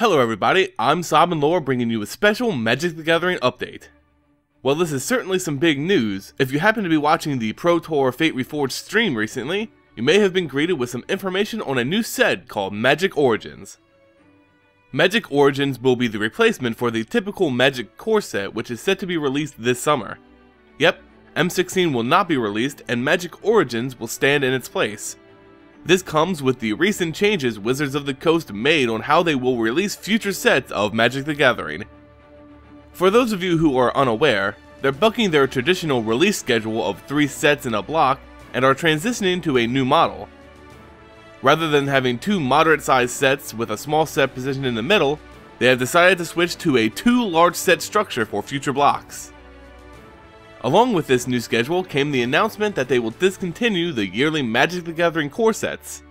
Hello everybody, I'm Seibenlore bringing you a special Magic the Gathering update. Well, this is certainly some big news. If you happen to be watching the Pro Tour Fate Reforged stream recently, you may have been greeted with some information on a new set called Magic Origins. Magic Origins will be the replacement for the typical Magic core set, which is set to be released this summer. Yep, M16 will not be released and Magic Origins will stand in its place. This comes with the recent changes Wizards of the Coast made on how they will release future sets of Magic the Gathering. For those of you who are unaware, they're bucking their traditional release schedule of 3 sets in a block and are transitioning to a new model. Rather than having 2 moderate-sized sets with a small set positioned in the middle, they have decided to switch to a 2 large set structure for future blocks. Along with this new schedule came the announcement that they will discontinue the yearly Magic the Gathering core sets.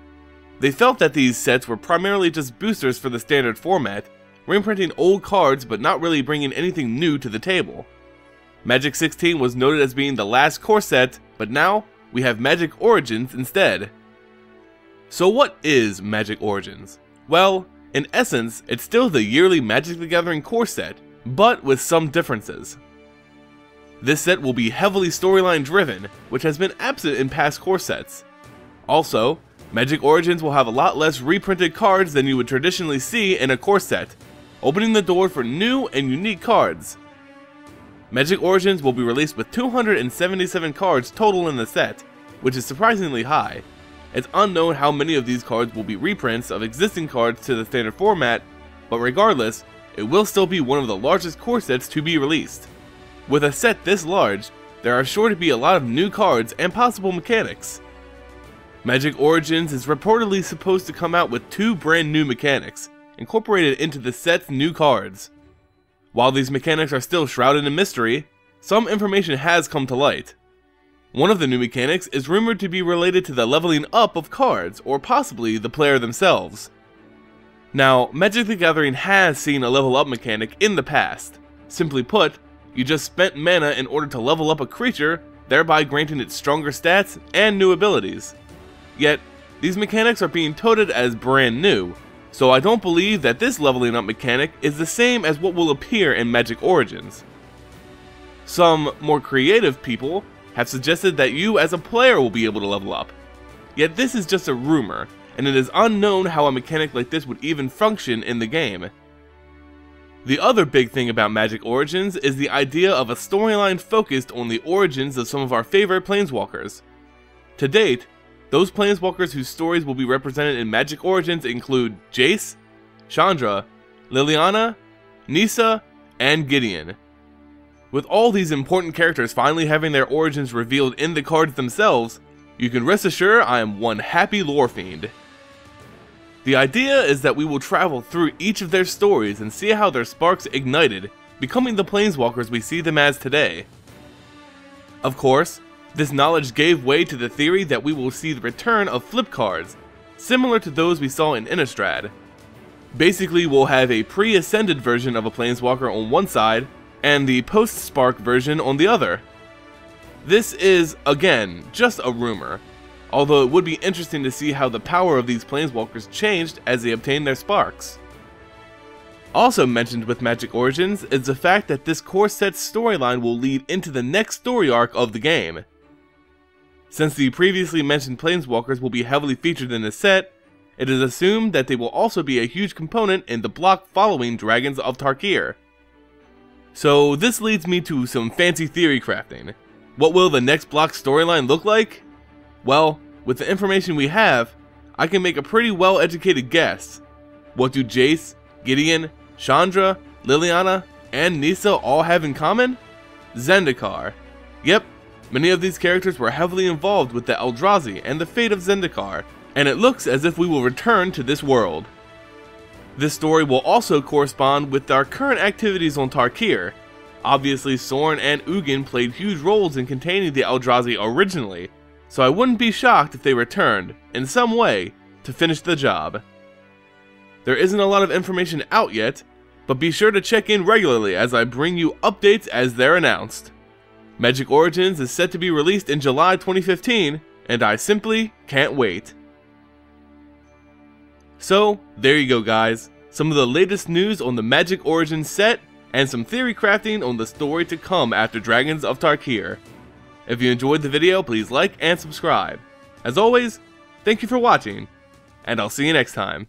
They felt that these sets were primarily just boosters for the standard format, reprinting old cards but not really bringing anything new to the table. Magic 16 was noted as being the last core set, but now we have Magic Origins instead. So what is Magic Origins? Well, in essence, it's still the yearly Magic the Gathering core set, but with some differences. This set will be heavily storyline driven, which has been absent in past core sets. Also, Magic Origins will have a lot less reprinted cards than you would traditionally see in a core set, opening the door for new and unique cards. Magic Origins will be released with 277 cards total in the set, which is surprisingly high. It's unknown how many of these cards will be reprints of existing cards to the standard format, but regardless, it will still be one of the largest core sets to be released. With a set this large, there are sure to be a lot of new cards and possible mechanics. Magic Origins is reportedly supposed to come out with 2 brand new mechanics, incorporated into the set's new cards. While these mechanics are still shrouded in mystery, some information has come to light. One of the new mechanics is rumored to be related to the leveling up of cards, or possibly the player themselves. Now, Magic the Gathering has seen a level up mechanic in the past. Simply put, you just spent mana in order to level up a creature, thereby granting it stronger stats and new abilities. Yet, these mechanics are being touted as brand new, so I don't believe that this leveling up mechanic is the same as what will appear in Magic Origins. Some more creative people have suggested that you as a player will be able to level up. Yet this is just a rumor, and it is unknown how a mechanic like this would even function in the game. The other big thing about Magic Origins is the idea of a storyline focused on the origins of some of our favorite Planeswalkers. To date, those Planeswalkers whose stories will be represented in Magic Origins include Jace, Chandra, Liliana, Nissa, and Gideon. With all these important characters finally having their origins revealed in the cards themselves, you can rest assured I am one happy lore fiend. The idea is that we will travel through each of their stories and see how their sparks ignited, becoming the Planeswalkers we see them as today. Of course, this knowledge gave way to the theory that we will see the return of flip cards, similar to those we saw in Innistrad. Basically, we'll have a pre-ascended version of a Planeswalker on one side, and the post-spark version on the other. This is, again, just a rumor, although it would be interesting to see how the power of these Planeswalkers changed as they obtained their sparks. Also mentioned with Magic Origins is the fact that this core set's storyline will lead into the next story arc of the game. Since the previously mentioned Planeswalkers will be heavily featured in this set, it is assumed that they will also be a huge component in the block following Dragons of Tarkir. So this leads me to some fancy theory crafting. What will the next block storyline look like? Well, with the information we have, I can make a pretty well-educated guess. What do Jace, Gideon, Chandra, Liliana, and Nissa all have in common? Zendikar. Yep, many of these characters were heavily involved with the Eldrazi and the fate of Zendikar, and it looks as if we will return to this world. This story will also correspond with our current activities on Tarkir. Obviously, Sorin and Ugin played huge roles in containing the Eldrazi originally, so I wouldn't be shocked if they returned, in some way, to finish the job. There isn't a lot of information out yet, but be sure to check in regularly as I bring you updates as they're announced. Magic Origins is set to be released in July 2015, and I simply can't wait. So, there you go guys. some of the latest news on the Magic Origins set, and some theory crafting on the story to come after Dragons of Tarkir. If you enjoyed the video, please like and subscribe. As always, thank you for watching, and I'll see you next time.